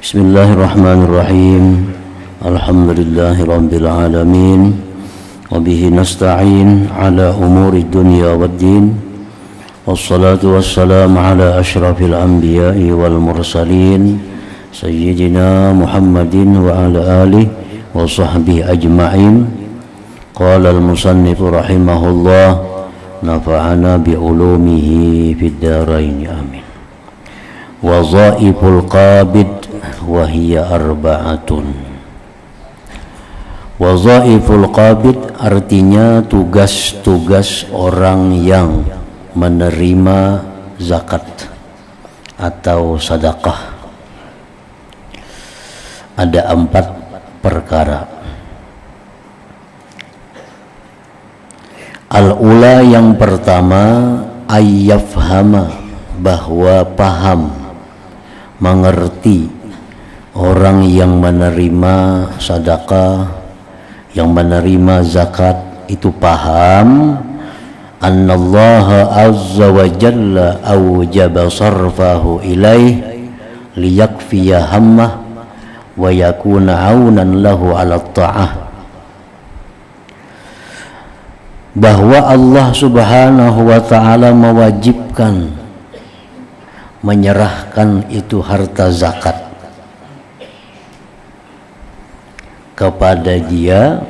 Bismillahirrahmanirrahim. Alhamdulillahirabbil alamin. Wa bihi nasta'in ala umuri dunya waddin. Wassalatu wassalamu ala asyrafil anbiya'i wal mursalin sayyidina Muhammadin wa ala alihi wa sahbihi ajma'in. Qala al-musannif rahimahullah, nafa'ana bi ulumihi fid dharain amin. Wazaiful qabid wahiyya arba'atun. Wazaiful qabid artinya tugas-tugas orang yang menerima zakat atau sedekah. Ada 4 perkara. Al-ula, yang pertama, ayyafhama, bahwa paham, mengerti orang yang menerima sedekah, yang menerima zakat itu paham annallaha azza wa jalla awjaba sarfahu ilaih liyakfiya hammah wa yakuna aunan lahu ala ta'ah, bahwa Allah subhanahu wa ta'ala mewajibkan menyerahkan itu harta zakat kepada dia,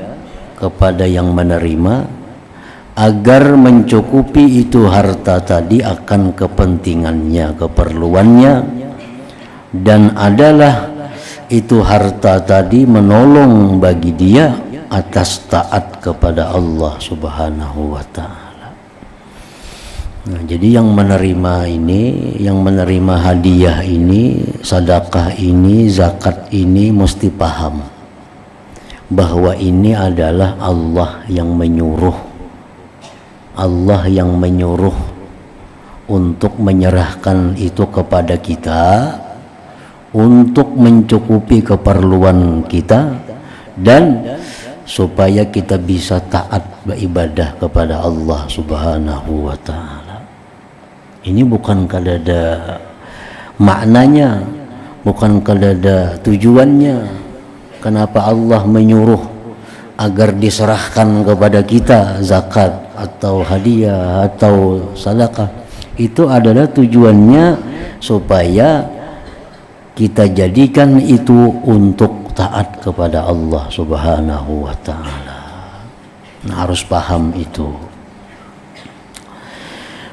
kepada yang menerima, agar mencukupi itu harta tadi akan kepentingannya, keperluannya, dan adalah itu harta tadi menolong bagi dia atas taat kepada Allah subhanahu wa ta'ala. Nah, jadi yang menerima ini, yang menerima hadiah ini, sedekah ini, zakat ini mesti paham bahwa ini adalah Allah yang menyuruh, Allah yang menyuruh untuk menyerahkan itu kepada kita untuk mencukupi keperluan kita dan supaya kita bisa taat beribadah kepada Allah subhanahu wa ta'ala. Ini bukan kadada maknanya, bukan kadada tujuannya. Kenapa Allah menyuruh agar diserahkan kepada kita zakat atau hadiah atau sedekah? Itu adalah tujuannya supaya kita jadikan itu untuk taat kepada Allah subhanahu wa ta'ala. Nah, harus paham itu.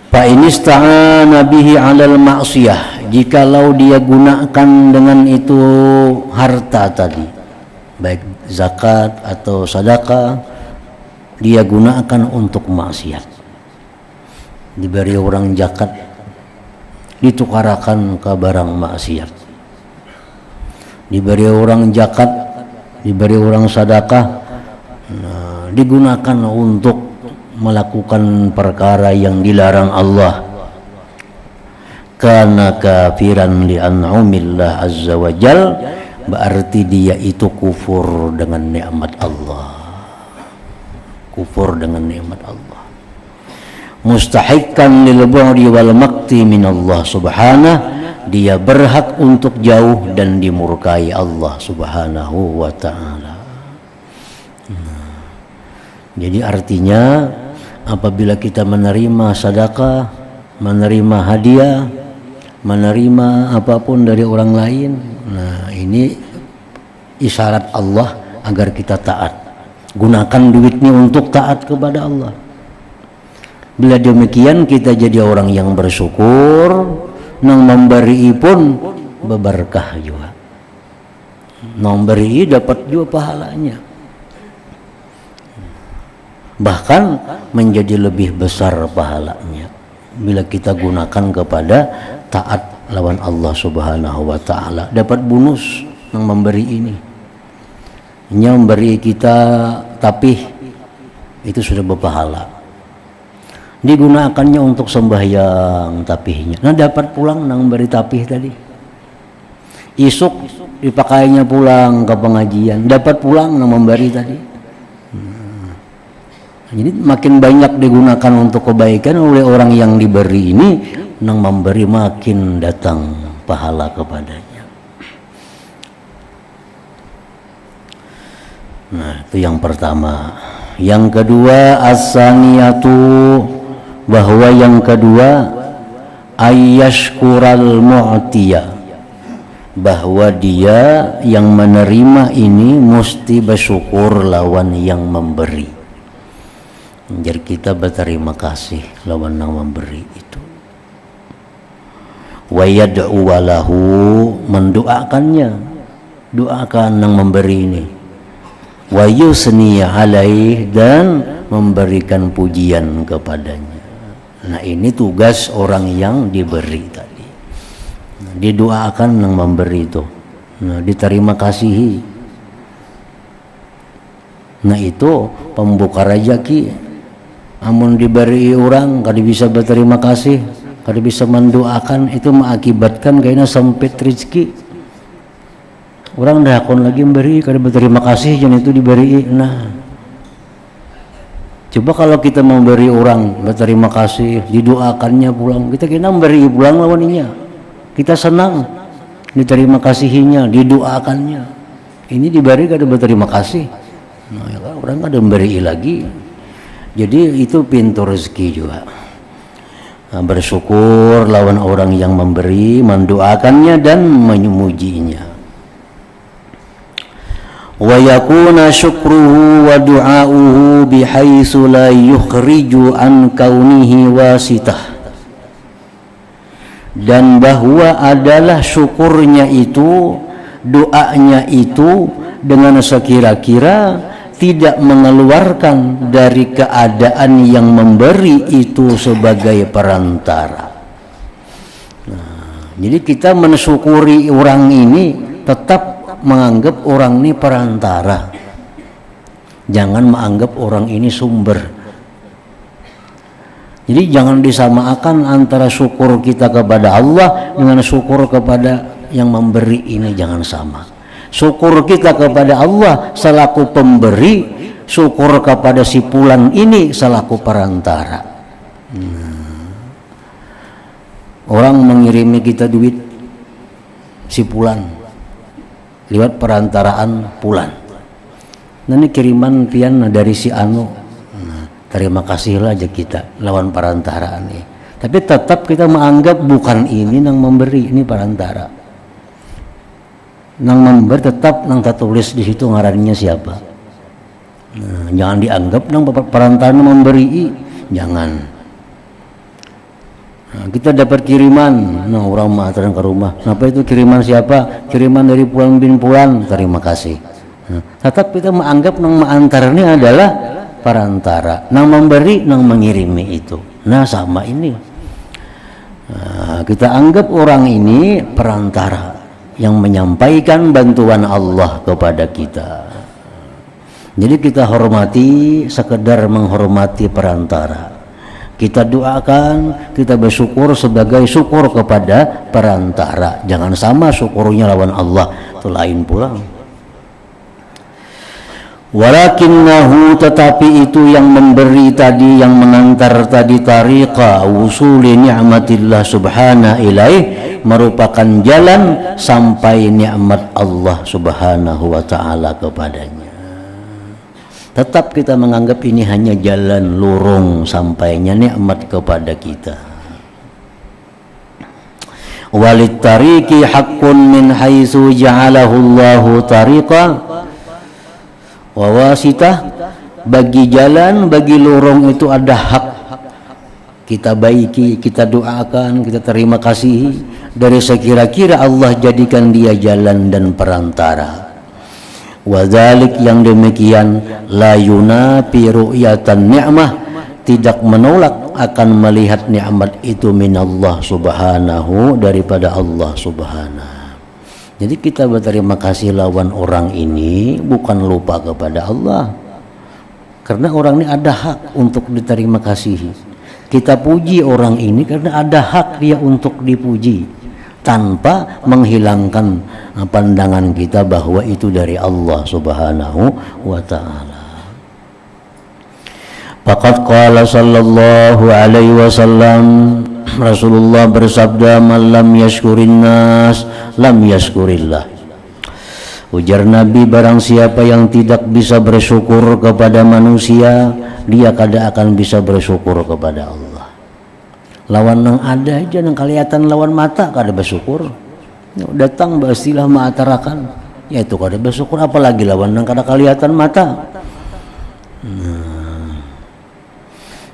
Fa in ista'ana bihi 'alal ma'siyah, jikalau dia gunakan dengan itu harta tadi, baik zakat atau sedekah, dia gunakan untuk maksiat. Diberi orang zakat, ditukarakan ke barang maksiat. Diberi orang zakat, diberi orang sedekah, nah, digunakan untuk melakukan perkara yang dilarang Allah, kana kafiran li an'amillah azza wa jal, berarti dia itu kufur dengan nikmat Allah, kufur dengan nikmat Allah, mustahiqqan lil bu'di wal maqti min Allah subhanahu, dia berhak untuk jauh dan dimurkai Allah subhanahu wa ta'ala. Jadi artinya apabila kita menerima sedekah, menerima hadiah, menerima apapun dari orang lain, nah ini isyarat Allah agar kita taat. Gunakan duitnya untuk taat kepada Allah. Bila demikian kita jadi orang yang bersyukur, nang memberi pun berberkah juga. Nang beri dapat juga pahalanya. Bahkan menjadi lebih besar pahalanya bila kita gunakan kepada taat lawan Allah subhanahu wa ta'ala. Dapat bonus yang memberi ini. Yang memberi kita tapih itu sudah berpahala. Digunakannya untuk sembahyang tapihnya, nah dapat pulang nang memberi tapih tadi. Isuk dipakainya pulang ke pengajian, dapat pulang nang memberi tadi. Jadi makin banyak digunakan untuk kebaikan oleh orang yang diberi ini, nang memberi makin datang pahala kepadanya. Nah, itu yang pertama. Yang kedua, as-saniyatu, bahwa yang kedua ayyashkural mu'tiya, bahwa dia yang menerima ini mesti bersyukur lawan yang memberi. Jadi kita berterima kasih lawan yang memberi itu. Wa yad'u walahu, mendoakannya, doakan yang memberi ini. Wa yusni alaih, dan memberikan pujian kepadanya. Nah, ini tugas orang yang diberi tadi. Nah, didoakan yang memberi itu. Nah, diterima kasihi. Nah, itu pembuka rezeki. Amun diberi orang kada bisa berterima kasih, kada bisa mendoakan, itu mengakibatkan kayaknya sempit rezeki. Orang dah akon lagi memberi, kada berterima kasih, jangan itu diberi. Nah, coba kalau kita memberi orang berterima kasih, didoakannya pulang, kita kena memberi pulang lawannya, kita senang diterima kasihinya, didoakannya. Ini diberi kada berterima kasih. Nah, ya, orang kada memberi lagi. Jadi itu pintu rezeki juga. Nah, bersyukur lawan orang yang memberi, mendoakannya dan memujinya. Wa yakuna syukruhu wa du'auhu bihaitsu la yukhriju an kaunihi wasitah, dan bahwa adalah syukurnya itu, doanya itu dengan sekira-kira tidak mengeluarkan dari keadaan yang memberi itu sebagai perantara. Nah, jadi kita mensyukuri orang ini tetap menganggap orang ini perantara, jangan menganggap orang ini sumber. Jadi jangan disamakan antara syukur kita kepada Allah dengan syukur kepada yang memberi ini, jangan sama. Syukur kita kepada Allah selaku pemberi, syukur kepada si fulan ini selaku perantara. Orang mengirimi kita duit, si fulan lewat perantaraan pulan. Nanti kiriman pian dari si anu. Nah, terima kasihlah aja kita lawan perantaraan ini. Tapi tetap kita menganggap bukan ini yang memberi, ini perantara. Nang memberi tetap nang tertulis di situ ngarannya siapa. Nah, jangan dianggap nang perantara memberi, jangan. Nah, kita dapat kiriman, nah orang mengatakan ke rumah, kenapa itu kiriman siapa? Kiriman dari Pulan bin Pulan, terima kasih. Nah, tetap kita menganggap nang mengantar ini adalah perantara, nang memberi, nang mengirimi itu. Nah, sama ini. Nah, kita anggap orang ini perantara yang menyampaikan bantuan Allah kepada kita. Jadi kita hormati, sekedar menghormati perantara. Kita doakan, kita bersyukur sebagai syukur kepada perantara. Jangan sama syukurnya lawan Allah, itu lain pula. Walakinnahu, tetapi itu yang memberi tadi, yang mengantar tadi, tariqa wusuli ni'matillah subhanahu ilaih, merupakan jalan sampai nikmat Allah subhanahu wa ta'ala kepadanya. Tetap kita menganggap ini hanya jalan lurung sampainya nikmat kepada kita. Walit tariqi haqqun min haitsu ja'alahu Allahu tariqa wa wasitah, bagi jalan, bagi lurung itu ada hak. Kita baiki, kita doakan, kita terima kasih dari sekira-kira Allah jadikan dia jalan dan perantara. Wadzalik, yang demikian, la yunafi ru'yatan ni'mah, tidak menolak akan melihat nikmat itu minallah subhanahu, daripada Allah subhanahu. Jadi kita berterima kasih lawan orang ini bukan lupa kepada Allah, karena orang ini ada hak untuk diterima kasih. Kita puji orang ini karena ada hak dia untuk dipuji, tanpa menghilangkan pandangan kita bahwa itu dari Allah subhanahu wa ta'ala. Faqad qala sallallahu alaihi wasallam, Rasulullah bersabda, man lam yashkurin nas lam yashkurillah. Ujar Nabi, barang siapa yang tidak bisa bersyukur kepada manusia, dia kada akan bisa bersyukur kepada Allah. Lawan nang ada aja nang kelihatan lawan mata kada bersyukur. Datang basilah maatarakan, ya itu kada bersyukur, apalagi lawan nang kada kelihatan mata.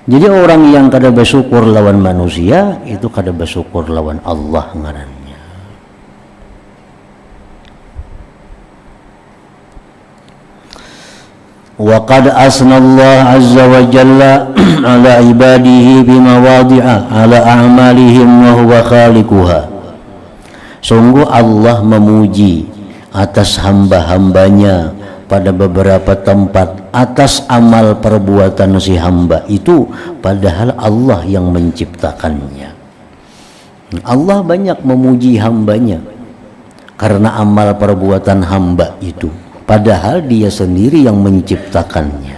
Jadi orang yang kada bersyukur lawan manusia itu kada bersyukur lawan Allah ngarannya. Wa qad asna Allah azza wa jalla ala ibadihi bimawadi'a ala a'malihim wa huwa khaliquha. Sungguh Allah memuji atas hamba-hambanya pada beberapa tempat atas amal perbuatan si hamba itu, padahal Allah yang menciptakannya. Allah banyak memuji hambanya karena amal perbuatan hamba itu, padahal dia sendiri yang menciptakannya.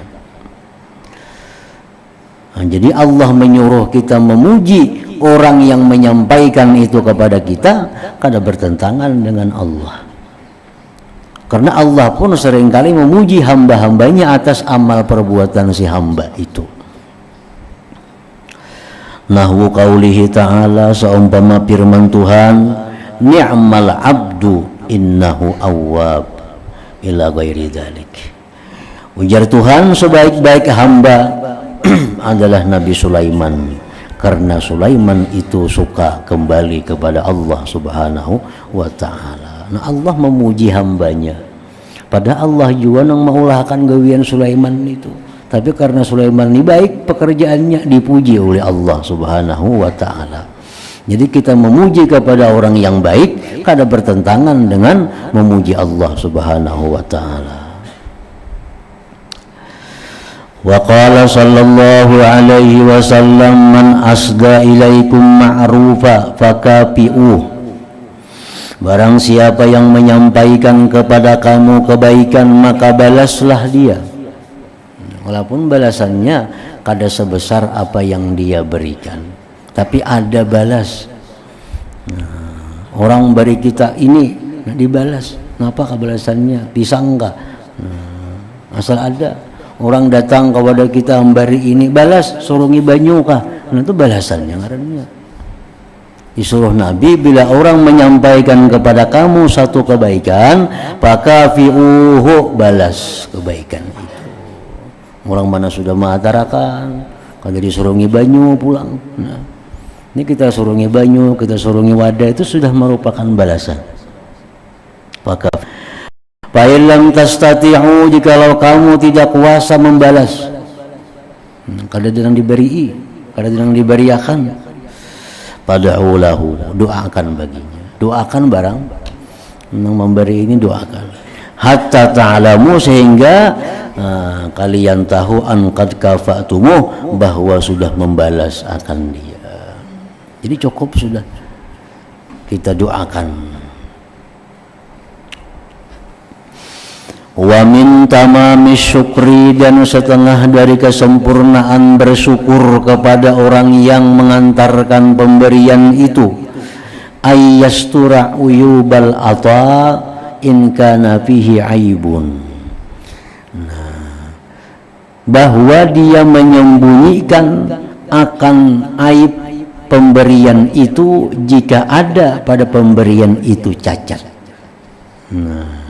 Nah, jadi Allah menyuruh kita memuji orang yang menyampaikan itu kepada kita, kada bertentangan dengan Allah. Karena Allah pun seringkali memuji hamba-hambanya atas amal perbuatan si hamba itu. Nahwu qaulihi ta'ala, seumpama firman Tuhan, ni'mal abdu innahu awwab ila ghairi dzalik. Ujar Tuhan, sebaik-baik hamba adalah Nabi Sulaiman, karena Sulaiman itu suka kembali kepada Allah Subhanahu wa ta'ala. Nah, Allah memuji hambanya, padahal Allah juga nang maulahkan gawian Sulaiman itu, tapi karena Sulaiman ini baik pekerjaannya, dipuji oleh Allah Subhanahu wa ta'ala. Jadi kita memuji kepada orang yang baik kada bertentangan dengan memuji Allah Subhanahu wa ta'ala. Wa qala sallallahu alaihi wasallam, man asda ilaikum ma'rufa fakafi'uh. Barang siapa yang menyampaikan kepada kamu kebaikan, maka balaslah dia. Walaupun balasannya kada sebesar apa yang dia berikan, tapi ada balas. Orang beri kita ini, dibalas. Kenapa kebalasannya? Pisang kah? Asal ada. Orang datang kepada kita memberi ini, balas, surungi banyu kah? Nah, itu balasannya ngarannya. Disuruh Nabi, bila orang menyampaikan kepada kamu satu kebaikan, fakafi'uhu, balas kebaikan itu. Orang mana sudah mengatakan, kalau disurungi banyu pulang. Nah, ini kita surungi banyu, kita surungi wadah, itu sudah merupakan balasan. Fa'ilam tastati'u, jikalau kamu tidak kuasa membalas, kada sedang diberi, kada sedang diberiakan, pada'u lahu, doakan baginya. Doakan barang yang memberi ini, doakan. Hatta ta'lamu, sehingga kalian tahu, an qad kafa'tumuh, bahwa sudah membalas akan dia. Jadi cukup sudah kita doakan. Wa min tamamis syukri, dan setengah dari kesempurnaan bersyukur kepada orang yang mengantarkan pemberian itu, ayyastura uyubal ata in kana fihi aibun. Nah, bahwa dia menyembunyikan akan aib pemberian itu jika ada pada pemberian itu cacat. Nah,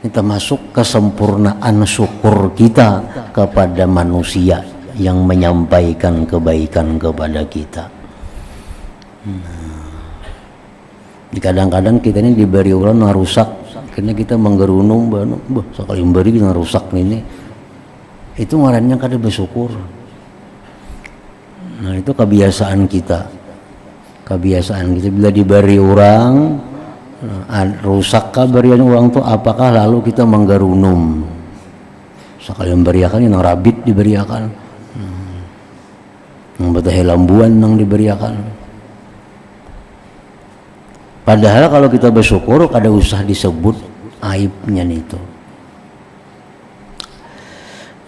ini termasuk kesempurnaan syukur kita kepada manusia yang menyampaikan kebaikan kepada kita. Kadang-kadang kita ini diberi orang yang rusak, karena kita menggerunung, sekali memberi kita rusak ini. Itu ngarannya kada bersyukur. Nah, itu kebiasaan kita. Kebiasaan kita bila diberi orang rusak kabarian orang tuh, apakah lalu kita menggerunum sekali memberiakan yang rabit diberiakan, yang betahe lambuan yang diberiakan. Padahal kalau kita bersyukur kada usah disebut aibnya itu.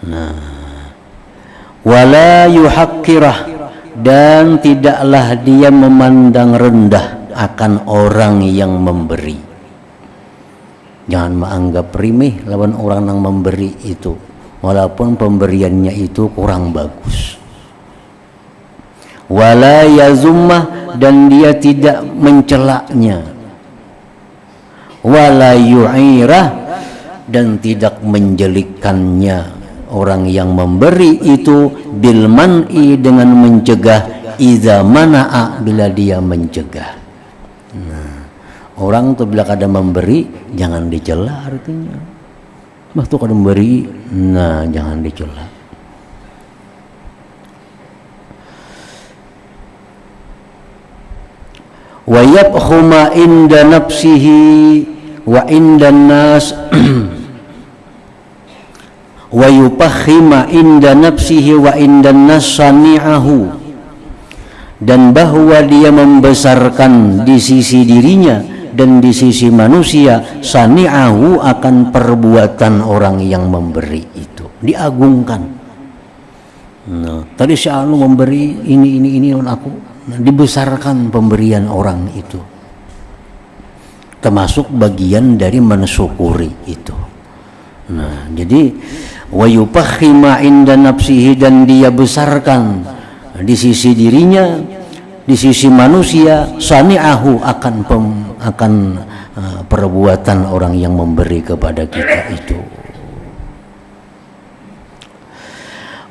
Nah, wala yuhaqqirah, dan tidaklah dia memandang rendah akan orang yang memberi. Jangan menganggap remeh lawan orang yang memberi itu, walaupun pemberiannya itu kurang bagus. Wala yazumah, dan dia tidak mencelaknya. Wala yu'irah, dan tidak menjelikannya orang yang memberi itu bil man'i, dengan mencegah, idza mana'a, bila dia mencegah. Nah, orang tuh bila kada memberi jangan dicela, artinya waktu kada memberi, nah jangan dicela. Wa yabkhuma inda nafsihi wa inda nas wa yupakhima inda nafsihi wa inda nas sani'ahu, dan bahwa dia membesarkan di sisi dirinya dan di sisi manusia, sani'ahu, akan perbuatan orang yang memberi itu, diagungkan. Nah, tadi si anu memberi ini on aku, nah, dibesarkan pemberian orang itu, termasuk bagian dari mensyukuri itu. Nah, jadi wa yupakhima inda nafsihi, dan dia besarkan di sisi dirinya, di sisi manusia, sani'ahu, akan perbuatan orang yang memberi kepada kita itu.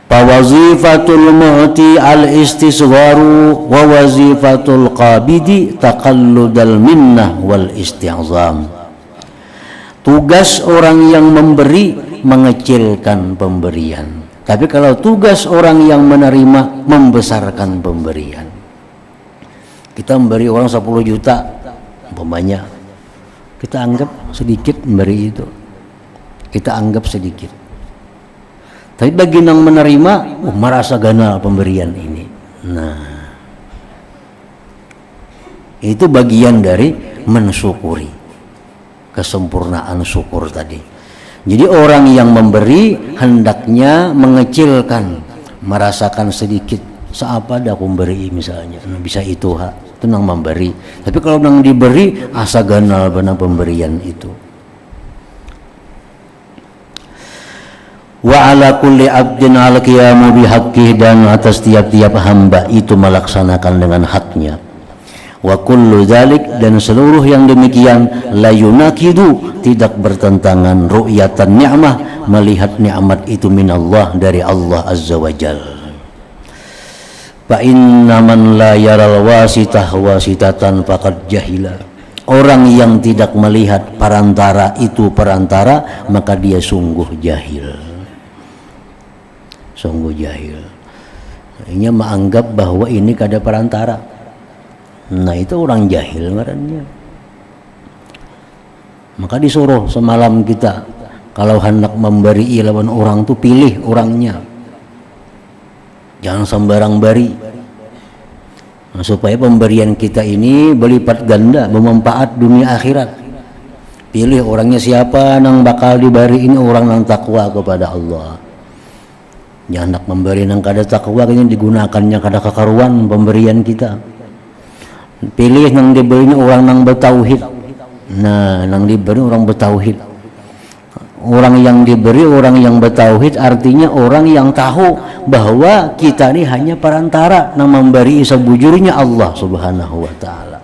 Wazifatul mu'ti al-istisgharu wa wazifatul qabidi taqalludal minnah wal isti'zam. Tugas orang yang memberi mengecilkan pemberian, tapi kalau tugas orang yang menerima membesarkan pemberian. Kita memberi orang 10 juta umpamanya, kita anggap sedikit memberi itu, kita anggap sedikit. Tapi bagi yang menerima, merasa ganal pemberian ini. Nah, itu bagian dari mensyukuri, kesempurnaan syukur tadi. Jadi orang yang memberi hendaknya mengecilkan, merasakan sedikit. Seapa dah aku memberi misalnya, nah, bisa itu itu nang memberi. Tapi kalau nang diberi, asa ganal benar pemberian itu. Wa ala kulli abdin al-qiyamu bihaqqih, dan atas tiap-tiap hamba itu melaksanakan dengan haknya. Wa kullu dzalik, dan seluruh yang demikian, la yunakidu, tidak bertentangan, ru'yatan ni'mah, melihat nikmat itu minallah, dari Allah azza wa jal. Fa inna man la yaral wasitah wasitatan faqad jahila. Orang yang tidak melihat perantara itu perantara, maka dia sungguh jahil. Sungguh jahil. Ini menganggap bahwa ini kada perantara. Nah, itu orang jahil ngarannya. Maka disuruh semalam kita, kalau hendak memberi lawan orang tuh pilih orangnya, jangan sembarang beri. Nah, supaya pemberian kita ini berlipat ganda, bermanfaat dunia akhirat. Pilih orangnya siapa nang bakal diberi, ini orang yang takwa kepada Allah. Jangan nak memberi nang kada takwa, ini digunakannya kada kekaruan pemberian kita. Pilih nang diberinya orang nang bertauhid. Nah, nang diberi orang bertauhid. Orang yang diberi orang yang bertauhid, artinya orang yang tahu bahwa kita ini hanya perantara, nang memberi sebujurnya Allah Subhanahu wa taala.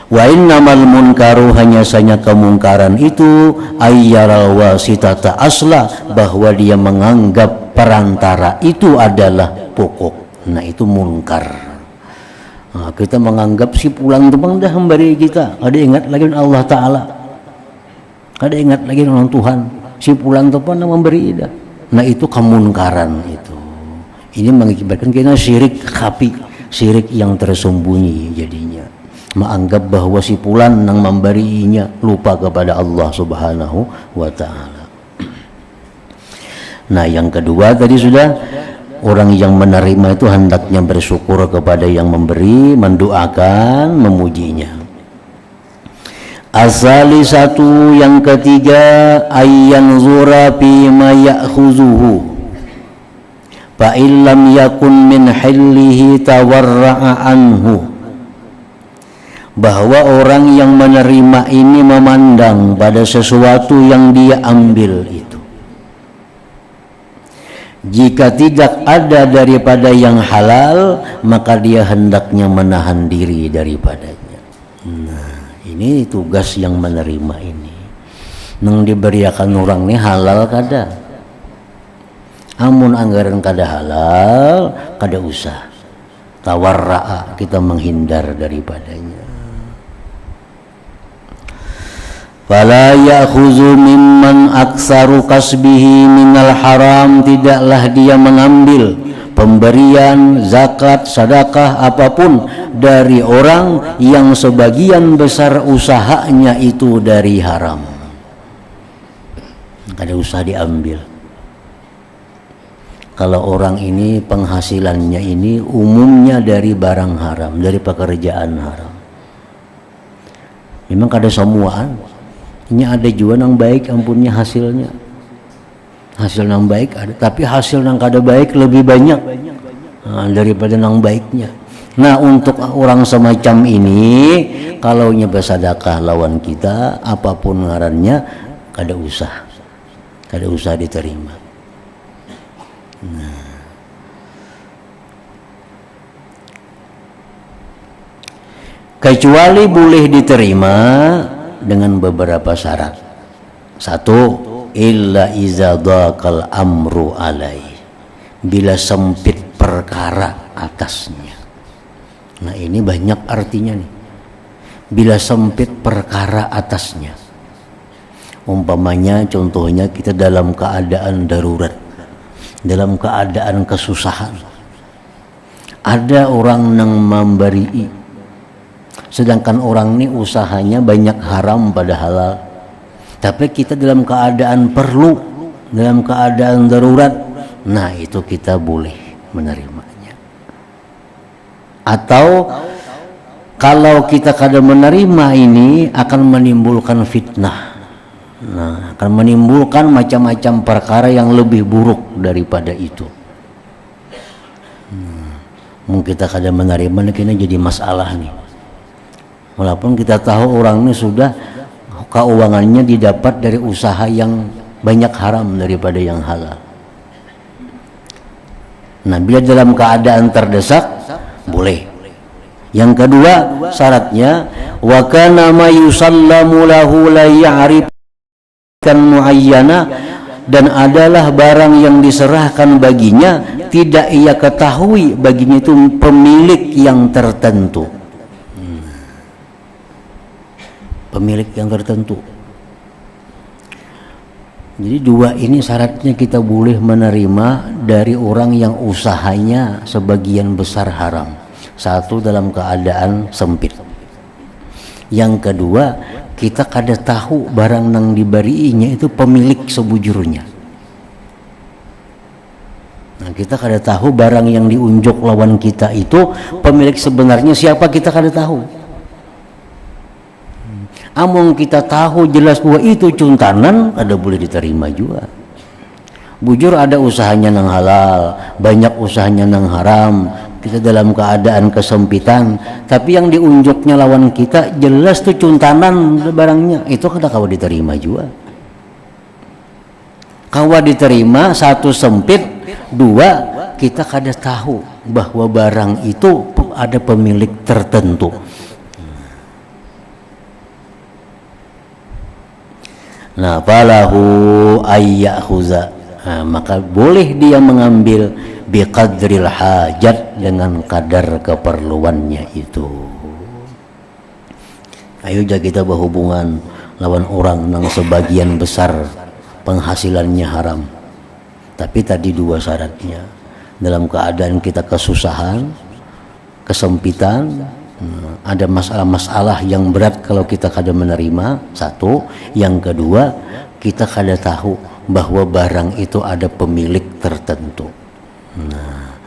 Wa innamal munkaru, hanya saja kemungkaran itu, ayyaral wasitata asla, bahwa dia menganggap perantara itu adalah pokok. Nah, itu munkar. Nah, kita menganggap si pulang tuh dah memberi kita, ada ingat lagi Allah Ta'ala, ada ingat lagi orang Tuhan, si pulang tuh memberi dah. Nah, itu kemunkaran itu. Ini mengakibatkan kita syirik khafi, syirik yang tersembunyi jadinya. Menganggap bahwa si fulan nang memberinya, lupa kepada Allah Subhanahu wa taala. Nah, yang kedua tadi sudah, orang yang menerima itu hendaknya bersyukur kepada yang memberi, mendoakan, memujinya. Asali satu, yang ketiga, ayyan zura fi ma ya'khuzuhu fa illam yakun min hillihi tawarra'a anhu. bahwa orang yang menerima ini memandang pada sesuatu yang dia ambil itu. Jika tidak ada daripada yang halal, maka dia hendaknya menahan diri daripadanya. Nah, ini tugas yang menerima ini. Nang diberiakan orang ini halal kada. Amun anggaran kada halal, kada usah. Tawarra'a, kita menghindar daripadanya. Fala ya'khuzu mimman aksaru kasbihi minal haram, tidaklah dia mengambil pemberian zakat, sedekah apapun dari orang yang sebagian besar usahanya itu dari haram. Kada usah diambil. Kalau orang ini penghasilannya ini umumnya dari barang haram, dari pekerjaan haram. Memang kada semuaan. Ini ada juga yang baik ampunnya hasilnya. Hasil yang baik ada, tapi hasil yang kada baik lebih banyak daripada yang baiknya. Nah, untuk orang semacam ini, kalau nyebah sedekah lawan kita, apapun ngarannya, kada usah diterima. Nah, kecuali boleh diterima dengan beberapa syarat. Satu, illa iza dhaqal amru alai, bila sempit perkara atasnya. Nah, ini banyak artinya nih. Bila sempit perkara atasnya. Umpamanya, contohnya kita dalam keadaan darurat, dalam keadaan kesusahan. Ada orang yang memberi, sedangkan orang ini usahanya banyak haram pada halal, tapi kita dalam keadaan perlu, dalam keadaan darurat, nah itu kita boleh menerimanya. Atau kalau kita kada menerima ini akan menimbulkan fitnah, nah akan menimbulkan macam-macam perkara yang lebih buruk daripada itu. Mungkin kita kada menerima, ini jadi masalah nih. Walaupun kita tahu orang ini sudah keuangannya didapat dari usaha yang banyak haram daripada yang halal. Nah, bila dalam keadaan terdesak, boleh. Yang kedua syaratnya, wa kana ma yusallamu lahu la ya'rifkan muayyana, dan adalah barang yang diserahkan baginya tidak ia ketahui baginya itu pemilik yang tertentu. Pemilik yang tertentu. Jadi dua ini syaratnya kita boleh menerima dari orang yang usahanya sebagian besar haram. Satu, dalam keadaan sempit. Yang kedua, kita kada tahu barang yang diberinya itu pemilik sebujurnya. Nah, kita kada tahu barang yang diunjuk lawan kita itu pemilik sebenarnya siapa, kita kada tahu. Amun kita tahu jelas bahwa itu cuntanan, ada boleh diterima juga. Bujur ada usahanya nang halal, banyak usahanya nang haram. Kita dalam keadaan kesempitan, tapi yang diunjuknya lawan kita jelas tuh cuntanan barangnya, itu kada kawa diterima juga. Kawa diterima, satu sempit, dua kita kada tahu bahwa barang itu ada pemilik tertentu. Nah, falahu ayyakhuza, maka boleh dia mengambil biqadril hajat, dengan kadar keperluannya itu. Ayo jah kita berhubungan lawan orang yang sebagian besar penghasilannya haram, tapi tadi dua syaratnya, dalam keadaan kita kesusahan, kesempitan, ada masalah-masalah yang berat kalau kita kada menerima, satu. Yang kedua, kita kada tahu bahwa barang itu ada pemilik tertentu. Nah,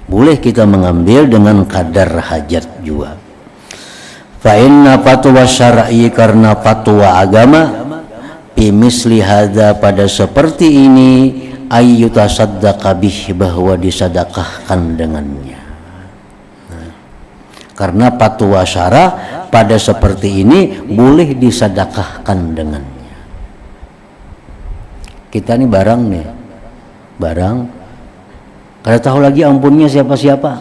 boleh kita mengambil dengan kadar hajat juga. Fa inna fatwa syar'i, karena fatwa agama, bimisli hadza, pada seperti ini, ayyutasaddaqa bih, bahwa disedekahkan dengannya. Karena fatwa syara pada seperti ini boleh disedekahkan dengannya. Kita nih barang nih, kada tahu lagi ampunnya siapa-siapa.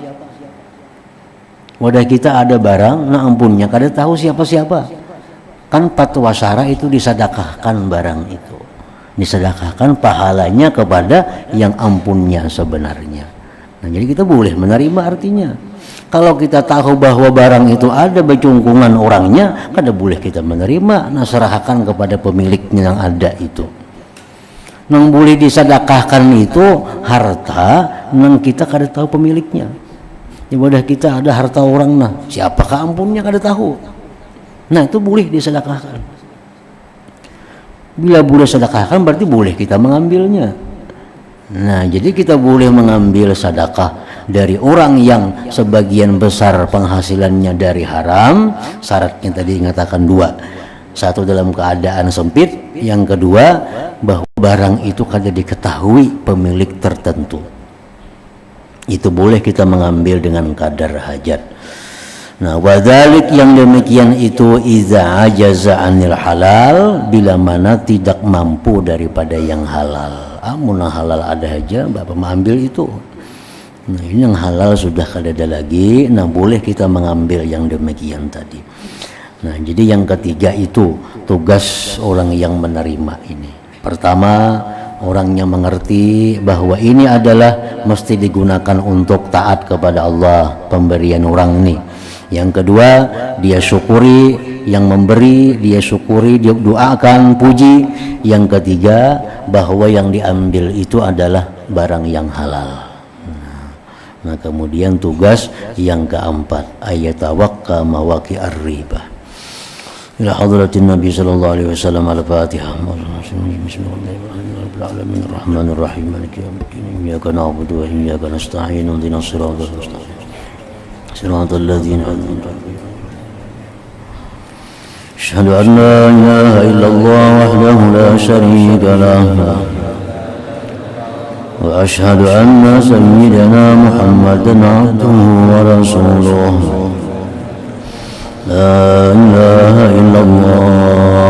Wadah kita ada barang, nah ampunnya kada tahu siapa-siapa. Kan fatwa syara itu disedekahkan barang itu, disedekahkan pahalanya kepada yang ampunnya sebenarnya. Nah jadi kita boleh menerima artinya. Kalau kita tahu bahwa barang itu ada becungkungan orangnya, kada boleh kita menerima, nah serahkan kepada pemiliknya yang ada itu. Nang boleh disedekahkan itu harta nang kita kada tahu pemiliknya. Ibadah kita ada harta orang, nah siapakah ampunnya kada tahu. Nah itu boleh disedekahkan. Bila boleh sedekahkan berarti boleh kita mengambilnya. Nah jadi kita boleh mengambil sedekah dari orang yang sebagian besar penghasilannya dari haram. Syaratnya tadi mengatakan dua. Satu dalam keadaan sempit, yang kedua bahwa barang itu kada diketahui pemilik tertentu. Itu boleh kita mengambil dengan kadar hajat. Nah, wadalik yang demikian itu iza ajaza anil halal, bila mana tidak mampu daripada yang halal. Amun halal ada aja, Bapak mengambil itu. Nah, ini yang halal sudah kada ada lagi. Nah, boleh kita mengambil yang demikian tadi. Nah, jadi yang ketiga itu tugas orang yang menerima ini. Pertama, orangnya mengerti bahwa ini adalah mesti digunakan untuk taat kepada Allah, pemberian orang ini. Yang kedua, dia syukuri yang memberi, dia syukuri, dia doakan, puji. Yang ketiga, bahwa yang diambil itu adalah barang yang halal. Nah kemudian tugas yang keempat, ayatawakka mawaki ar-riba. Ila hadratin Nabi sallallahu alaihi wasallam al-Fatihah. Bismillahirrahmanirrahim. Ar-Rahmanir-Rahim. Maliki yaumiddin. Iyyaka na'budu wa iyyaka nasta'in. Ihdinas siratal mustaqim. Siratal ladzina an'amta 'alaihim. Asyhadu an la ilaha illallah wahdahu la syarika lahu. Wa asyhadu anna sayyidana Muhammadan 'abduhu wa rasuluhu. La ilaha illallah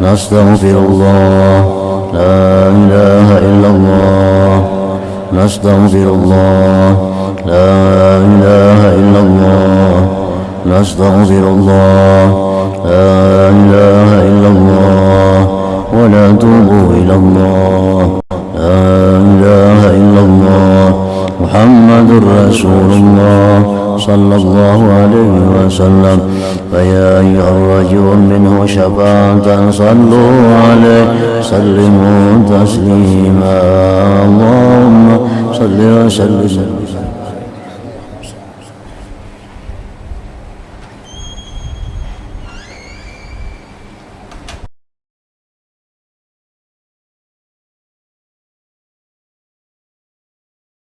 nastaghfirullah. La ilaha illallah nastaghfirullah. La ilaha illallah nastaghfirullah. La ilaha illallah wa natubu ilallah. La ilaha illallah Muhammadur Rasulullah sallallahu alaihi wasallam. Fa ya ayyuhar minhu syafa'atan sallu alaihi sallimu taslima. Allahumma salli wa sallim